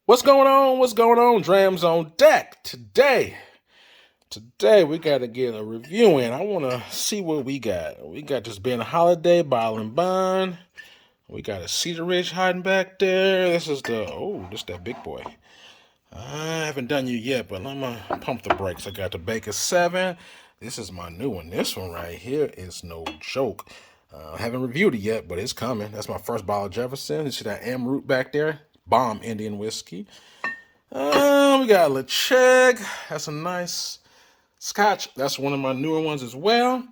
What's going on? What's going on? Drams on deck today. Today we got to get a review in. I want to see what we got. We got this Ben Holiday Bottle and Bond. We got a Cedar Ridge hiding back there. This is this that big boy. I haven't done you yet, but I'm gonna pump the brakes. I got the Baker 7. This is my new one. This one right here is no joke. I haven't reviewed it yet, but it's coming. That's my first bottle of Jefferson. You see that Am Root back there? Bomb Indian whiskey. We got LeCheg. That's a nice Scotch. That's one of my newer ones as well.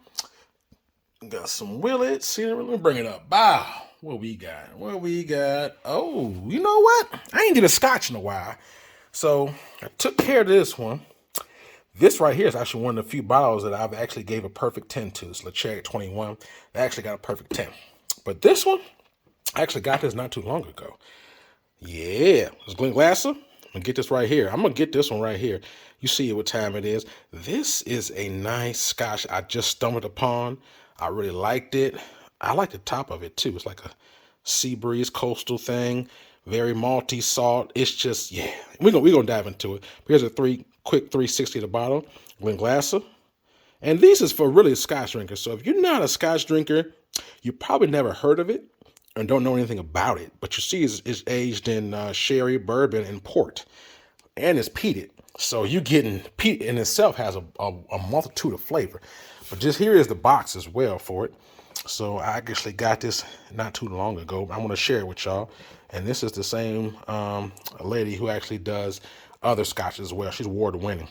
Got some Willet. See, let me bring it up. Wow. What we got? What we got? Oh, you know what? I ain't did a Scotch in a while. So I took care of this one. This right here is actually one of the few bottles that I've actually gave a perfect 10 to. It's LeCheg 21. I actually got a perfect 10. But this one, I actually got this not too long ago. Yeah. It's Glenglassaugh. I'm going to get this right here. I'm going to get this one right here. You see what time it is. This is a nice Scotch I just stumbled upon. I really liked it. I like the top of it too. It's like a sea breeze coastal thing. Very malty salt. It's just, yeah. We're gonna dive into it. Here's a quick 360 of the bottle. Glenglassaugh. And these is for really Scotch drinkers. So if you're not a Scotch drinker, you probably never heard of it and don't know anything about it. But you see it's aged in sherry, bourbon, and port. And it's peated. So you're getting, peat in itself has a multitude of flavor. But just here is the box as well for it. So I actually got this not too long ago. I want to share it with y'all. And this is the same lady who actually does other Scotch as well. She's award winning.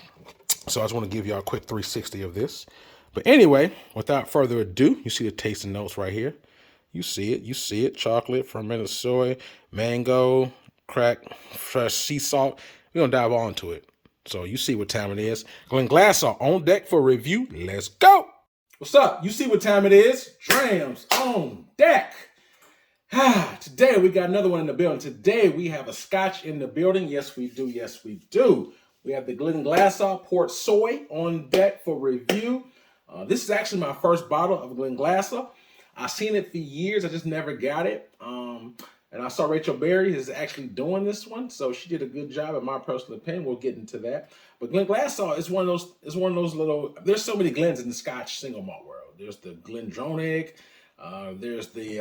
So I just want to give y'all a quick 360 of this. But anyway, without further ado, you see the tasting notes right here. You see it. Chocolate, fermented soy, mango, crack, fresh sea salt. We're going to dive all into it. So you see what time it is. Glenglassaugh on deck for review. Let's go. What's up? You see what time it is. Drams on deck. Today we got another one in the building. Today we have a Scotch in the building. Yes, we do. Yes, we do. We have the Glenglassaugh Portsoy on deck for review. This is actually my first bottle of Glenglassaugh. I've seen it for years. I just never got it. And I saw Rachel Berry is actually doing this one, so she did a good job, in my personal opinion. We'll get into that. But Glenglassaugh is one of those little. There's so many Glens in the Scotch single malt world. There's the Glendronach. There's the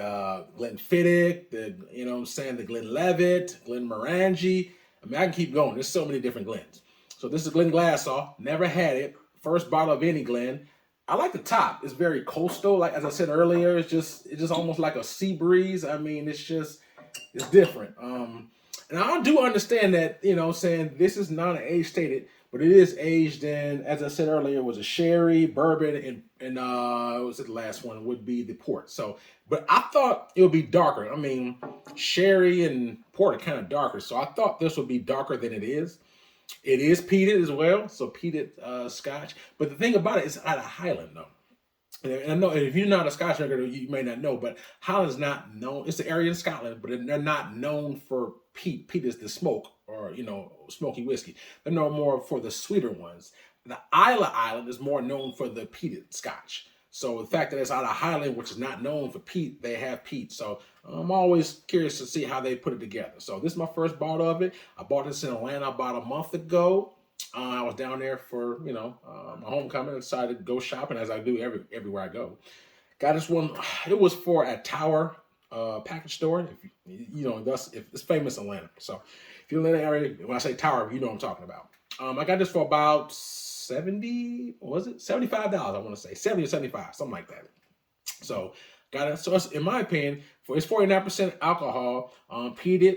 Glenfiddich, the Glenlivet, Glenmorangie. I mean, I can keep going. There's so many different Glens. So this is Glenglassaugh. Never had it. First bottle of any Glen. I like the top. It's very coastal. Like as I said earlier, it's just almost like a sea breeze. I mean, it's different. And I do understand that, saying this is not an age stated, but it is aged in, as I said earlier, it was a sherry, bourbon, and what was it, the last one would be the port. So, but I thought it would be darker. I mean, sherry and port are kind of darker. So I thought this would be darker than it is. It is peated as well. So peated Scotch. But the thing about it is out of Highland though. And I know if you're not a Scotch drinker, you may not know, but Highland's not known. It's the area in Scotland, but they're not known for peat. Peat is the smoke or, smoky whiskey. They're known more for the sweeter ones. The Isla Island is more known for the peated Scotch. So the fact that it's out of Highland, which is not known for peat, they have peat. So I'm always curious to see how they put it together. So this is my first bottle of it. I bought this in Atlanta about a month ago. I was down there for, my homecoming. I decided to go shopping as I do everywhere I go. Got this one. It was for a Tower package store. If it's famous in Atlanta. So if you're in the area, when I say Tower, you know what I'm talking about. I got this for about 70, what was it? $75, I want to say. 70 or 75, something like that. So got it. So in my opinion, it's 49% alcohol, peated.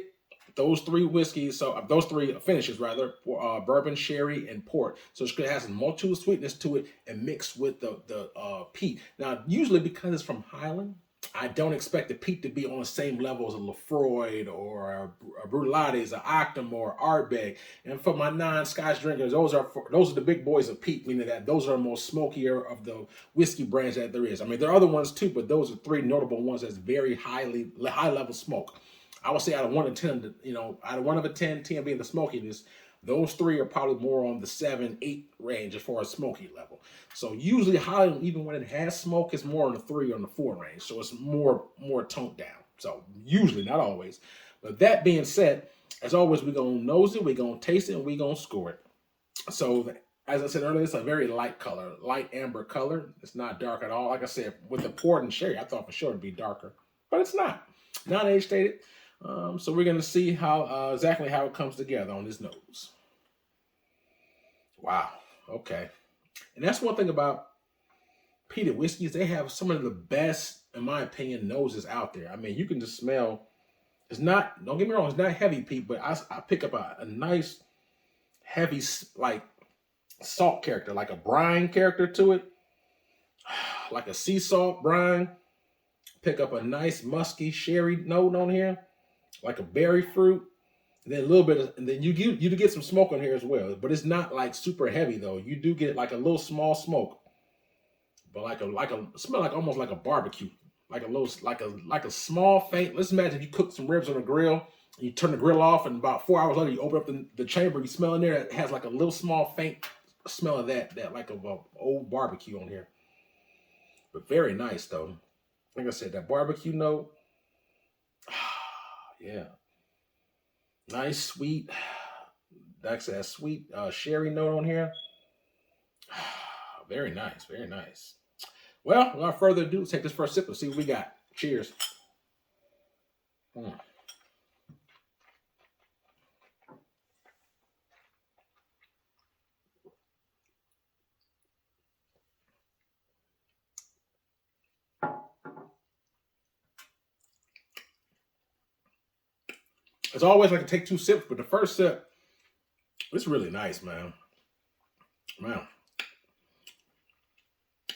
Those three whiskeys, so those three finishes rather, bourbon, sherry, and port. So it has a multitude of sweetness to it and mixed with the peat. Now, usually because it's from Highland, I don't expect the peat to be on the same level as a Lefroy or a Brutalities, a Octum or Ardbeg. And for my non-Scotch drinkers, those are the big boys of peat, meaning that those are the most smokier of the whiskey brands that there is. I mean, there are other ones too, but those are three notable ones that's very high level smoke. I would say out of 1 to 10, out of 1 of a 10, 10 being the smokiness, those three are probably more on the 7, 8 range as far as smoky level. So usually Highland, even when it has smoke, it's more on the 3 or on the 4 range. So it's more toned down. So usually, not always. But that being said, As always, we're going to nose it, we're going to taste it, and we're going to score it. So, as I said earlier, it's a very light color, light amber color. It's not dark at all. Like I said, with the port and sherry, I thought for sure it'd be darker, but it's not. Non-age stated. So we're going to see how exactly how it comes together on this nose. Wow. Okay. And that's one thing about peated whiskeys. They have some of the best, in my opinion, noses out there. I mean, you can just smell. It's not, don't get me wrong, it's not heavy peat, but I pick up a nice, heavy, like, salt character, like a brine character to it, like a sea salt brine. Pick up a nice musky sherry note on here, like a berry fruit, and then a little bit of, and then you do get some smoke on here as well, but it's not like super heavy though. You do get like a little small smoke, but like a smell like almost like a barbecue, like a little like a small faint. Let's imagine if you cook some ribs on a grill, you turn the grill off, and about 4 hours later you open up the chamber, you smell in there, it has like a little small faint smell of that like of a old barbecue on here. But very nice though. Like I said, that barbecue note. Yeah. Nice, sweet. That's that sweet sherry note on here. Very nice, very nice. Well, without further ado, let's take this first sip and see what we got. Cheers. As always, I can take 2 sips, but the first sip, it's really nice, man. Man.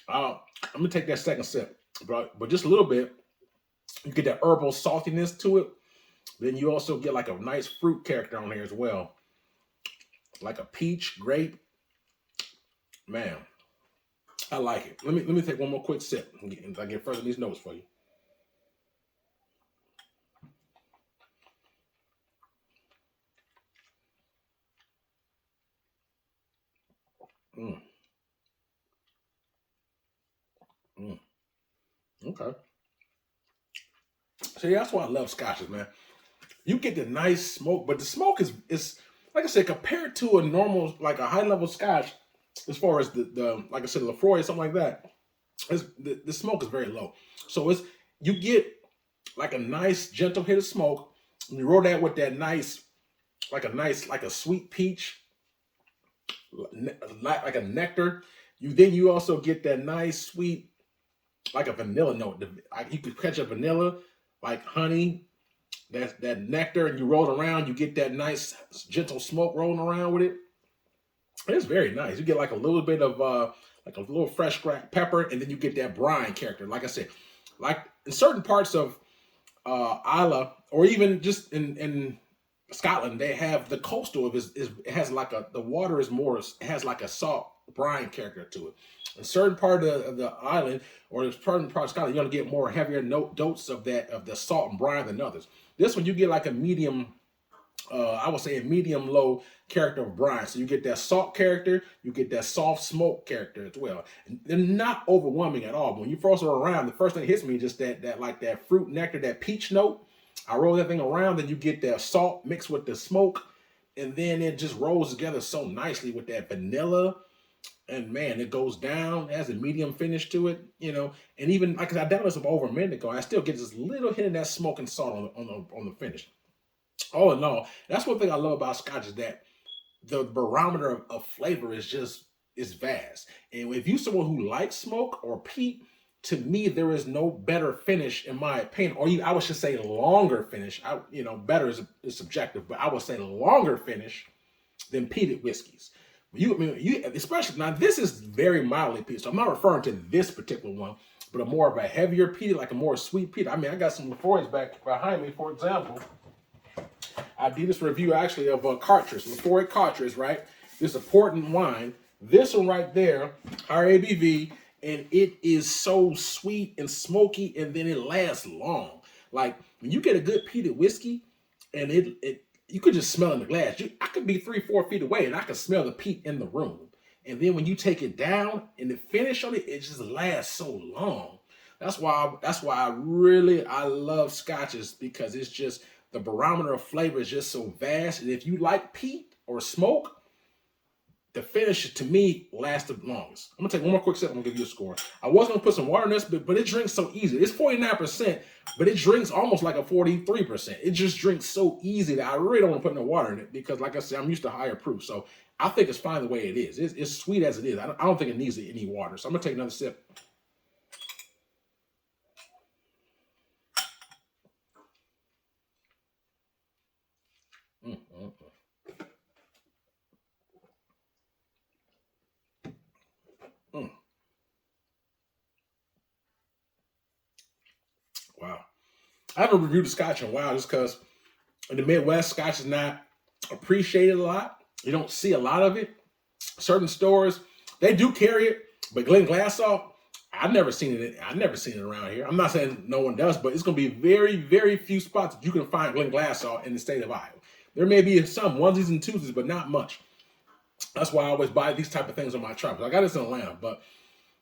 I'm going to take that second sip, but just a little bit. You get that herbal saltiness to it. Then you also get like a nice fruit character on here as well. Like a peach, grape. Man, I like it. Let me take one more quick sip and I get further these notes for you. Okay. So yeah, that's why I love scotches, man. You get the nice smoke, but the smoke is like I said, compared to a normal, like a high level scotch, as far as the like I said, Lefroy or something like that, the smoke is very low. So you get like a nice gentle hit of smoke, and you roll that with that nice, like a sweet peach, like a nectar. You also get that nice sweet, like a vanilla note. You could catch a vanilla, like honey, that nectar, and you roll it around. You get that nice gentle smoke rolling around with it. It's very nice. You get like a little bit of like a little fresh cracked pepper, and then you get that brine character. Like I said, like in certain parts of Islay, or even just in Scotland, they have the coastal of it has like the water is more, it has like a salt brine character to it. In certain part of the island, or there's certain part of Scotland, you're gonna get more heavier notes of the salt and brine than others. This one you get like a medium, I would say a medium low character of brine. So you get that salt character, you get that soft smoke character as well. And they're not overwhelming at all. But when you first are around, the first thing that hits me is just that like that fruit nectar, that peach note. I roll that thing around, then you get that salt mixed with the smoke, and then it just rolls together so nicely with that vanilla. And man, it goes down, it has a medium finish to it, And even like I downloaded some over a minute ago, I still get this little hit of that smoke and salt on the finish. All in all, that's one thing I love about Scotch is that the barometer of flavor is vast. And if you're someone who likes smoke or peat, to me there is no better finish in my opinion, or I would just say longer finish. Better is subjective, but I would say longer finish than peated whiskeys. You especially now this is very mildly peated, so I'm not referring to this particular one, but a more of a heavier peated, like a more sweet peat. I mean, I got some Lefroy's back behind me, for example. I did this review actually of Cartridge, Lefroy Cartridge, right? This is a Portland wine. This one right there, higher ABV, and it is so sweet and smoky, and then it lasts long. Like when you get a good peated whiskey, and it you could just smell in the glass. I could be 3-4 feet away, and I could smell the peat in the room. And then when you take it down and the finish on it, it just lasts so long. That's why I love scotches, because it's just the barometer of flavor is just so vast. And if you like peat or smoke, the finish to me lasts the longest. I'm gonna take one more quick sip. I'm gonna give you a score. I was gonna put some water in this, but it drinks so easy. It's 49%, but it drinks almost like a 43%. It just drinks so easy that I really don't want to put no water in it because, like I said, I'm used to higher proof. So I think it's fine the way it is. It's sweet as it is. I don't think it needs any water. So I'm gonna take another sip. Mm, mm, mm. Wow. I haven't reviewed the Scotch in a while just because in the Midwest, Scotch is not appreciated a lot. You don't see a lot of it. Certain stores, they do carry it, but Glenglassaugh, I've never seen it. I've never seen it around here. I'm not saying no one does, but it's going to be very, very few spots that you can find Glenglassaugh in the state of Iowa. There may be some onesies and twosies, but not much. That's why I always buy these type of things on my travels. I got this in Atlanta, but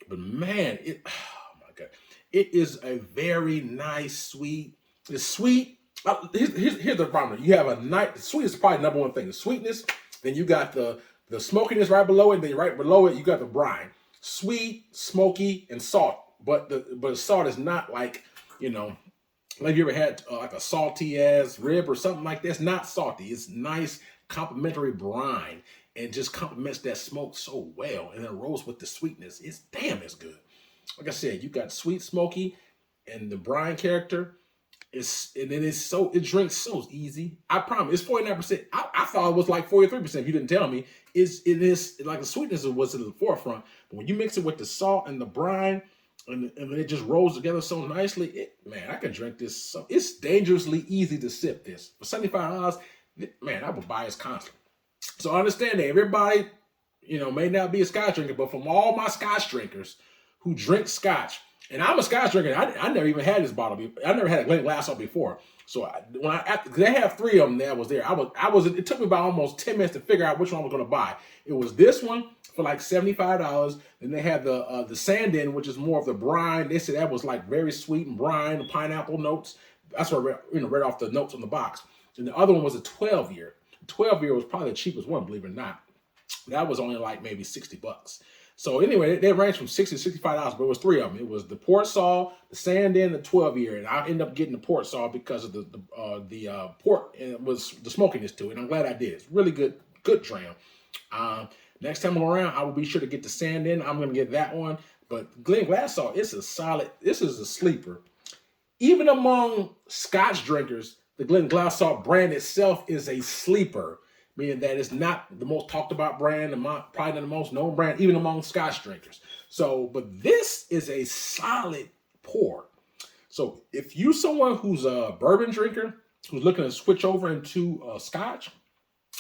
man, oh my God, it is a very nice sweet. It's sweet. Here's the problem. You have a nice sweet is probably the number one thing. The sweetness. Then you got the smokiness right below it. Then right below it, you got the brine. Sweet, smoky, and salt. But the salt is not like, like you ever had like a salty ass rib or something like that. It's not salty. It's nice, complimentary brine, and just complements that smoke so well. And it rolls with the sweetness. It's good. Like I said, you got sweet, smoky, and the brine character. It drinks so easy. I promise it's 49%. I thought it was like 43% if you didn't tell me. It is like the sweetness was in the forefront. But when you mix it with the salt and the brine and it just rolls together so nicely, I can drink this. So it's dangerously easy to sip this. For $75, man, I would buy this constantly. So I understand that everybody, may not be a Scotch drinker, but from all my Scotch drinkers who drink Scotch, and I'm a Scotch drinker. I never even had this bottle before. I never had a Glenglassaugh before. So they have three of them that was there. It took me about almost 10 minutes to figure out which one I was going to buy. It was this one for like $75. Then they had the Sandin, which is more of the brine. They said that was like very sweet and brine, pineapple notes. That's what I read off the notes on the box. And the other one was a 12-year. 12-year was probably the cheapest one, believe it or not. That was only like maybe $60. So anyway, they range from $60 to $65, but it was three of them. It was the Portsoy, the Sandin, the 12-year, and I ended up getting the Portsoy because of the port, and it was the smokiness to it. And I'm glad I did. It's really good dram. Next time I'm around, I will be sure to get the Sandin. I'm going to get that one. But Glenglassaugh, it's a solid. This is a sleeper. Even among Scotch drinkers, the Glenglassaugh brand itself is a sleeper. Meaning that it's not the most talked about brand, probably not the most known brand, even among Scotch drinkers. So, but this is a solid pour. So if you're someone who's a bourbon drinker, who's looking to switch over into Scotch,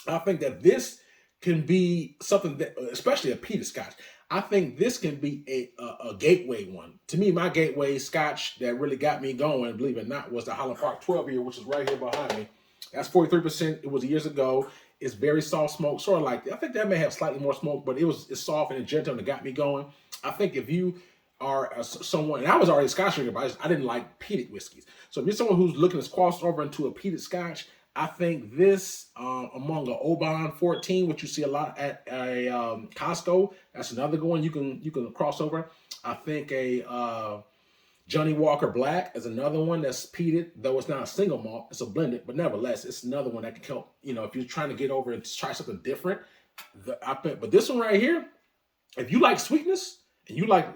I think that this can be something that, especially a peated Scotch, I think this can be a gateway one. To me, my gateway Scotch that really got me going, believe it or not, was the Highland Park 12-year, which is right here behind me. That's 43%. It was years ago. It's very soft smoke, sort of like, I think that may have slightly more smoke, but it's soft and gentle and it got me going. I think if you are someone, and I was already a Scotch drinker, but I didn't like peated whiskeys. So if you're someone who's looking to cross over into a peated Scotch, I think this, among a Oban 14, which you see a lot at a Costco, that's another one you can cross over. I think a Johnny Walker Black is another one that's peated, though it's not a single malt, it's a blended, but nevertheless, it's another one that can help, if you're trying to get over and try something different. But this one right here, if you like sweetness and you like,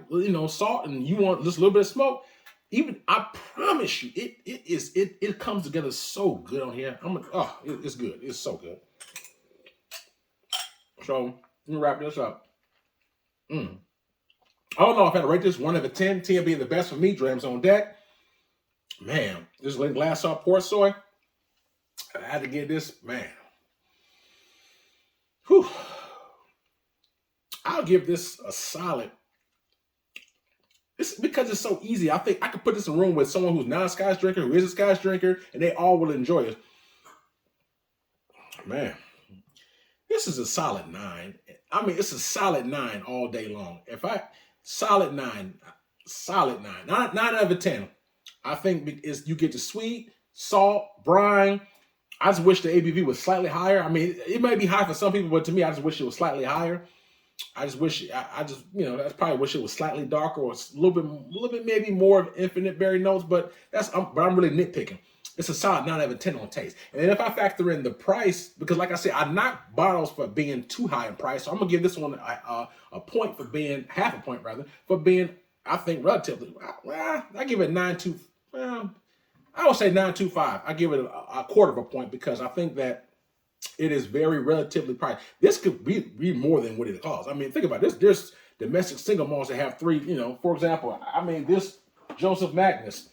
salt and you want just a little bit of smoke, I promise you, it comes together so good on here. It's good. It's so good. So let me wrap this up. I don't know if I had to rate this 1 out of 10, 10 being the best for me, Drams on deck. Man, this Glenglassaugh Portsoy, I had to get this, man. Whew. I'll give this a solid. It's because it's so easy. I think I could put this in a room with someone who's not a Scotch drinker, who is a Scotch drinker, and they all will enjoy it. Man, this is a solid 9. I mean, it's a solid 9 all day long. Solid 9, 9 out of 10. I think you get the sweet, salt, brine. I just wish the ABV was slightly higher. I mean, it might be high for some people, but to me, I just wish it was slightly higher. I just wish, I just, that's probably wish it was slightly darker or a little bit maybe more of infinite berry notes. But but I'm really nitpicking. It's a solid 9 out of 10 on taste. And then if I factor in the price, because like I said, I knock bottles for being too high in price. So I'm gonna give this one a point for being half a point rather for being, I think, relatively. Well, I give it 9.2. Well, I would say 9.25. I give it a quarter of a point because I think that it is very relatively priced. This could be more than what it costs. I mean, think about this. There's domestic single malts that have three, for example, I mean, this Joseph Magnus,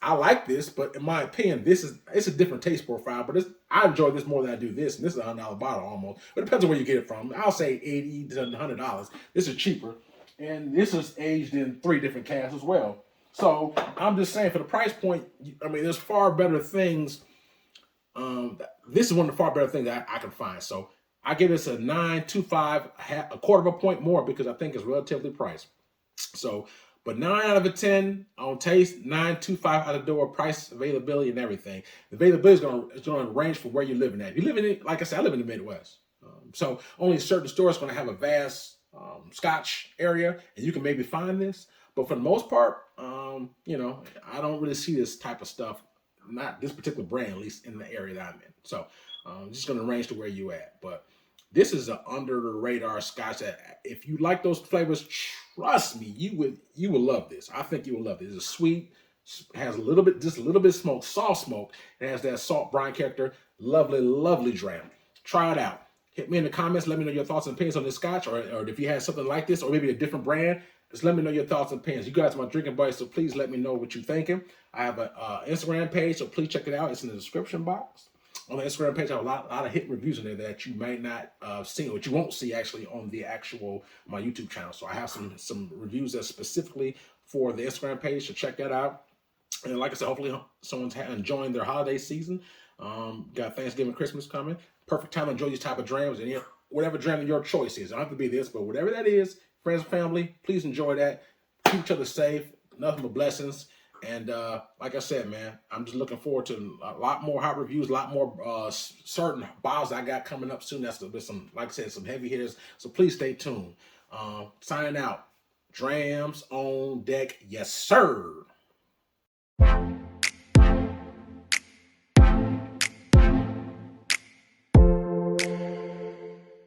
I like this, but in my opinion, it's a different taste profile. But I enjoy this more than I do this, and this is $100 bottle almost. But it depends on where you get it from. I'll say $80 to $100. This is cheaper, and this is aged in 3 different casks as well. So I'm just saying, for the price point, I mean, there's far better things. This is one of the far better things that I can find. So I give this a 9.25, a quarter of a point more because I think it's relatively priced. So, but 9 out of 10 on taste, 9.25 out of the door, price, availability, and everything. The availability is going to range from where you're living at. If you live in, like I said, I live in the Midwest. So only certain stores are going to have a vast Scotch area, and you can maybe find this. But for the most part, I don't really see this type of stuff, not this particular brand, at least in the area that I'm in. So just going to range to where you at. But this is an under the radar Scotch that if you like those flavors, trust me, you will love this. I think you will love this. It's sweet, has just a little bit of smoke, soft smoke. It has that salt brine character. Lovely, lovely dram. Try it out. Hit me in the comments. Let me know your thoughts and opinions on this Scotch, or if you had something like this, or maybe a different brand. Just let me know your thoughts and opinions. You guys are my drinking buddies, so please let me know what you're thinking. I have an Instagram page, so please check it out. It's in the description box. On the Instagram page, I have a lot of hit reviews in there that you might not see, or you won't see actually on the my YouTube channel. So I have some reviews that specifically for the Instagram page, so check that out. And like I said, hopefully someone's enjoying their holiday season. Got Thanksgiving, Christmas coming. Perfect time to enjoy these type of drams, and whatever dram your choice is. It don't have to be this, but whatever that is, friends and family, please enjoy that. Keep each other safe. Nothing but blessings. And like I said, man, I'm just looking forward to a lot more hot reviews, a lot more certain bottles I got coming up soon. That's some, like I said, some heavy hitters. So please stay tuned. Signing out. Drams on deck. Yes, sir.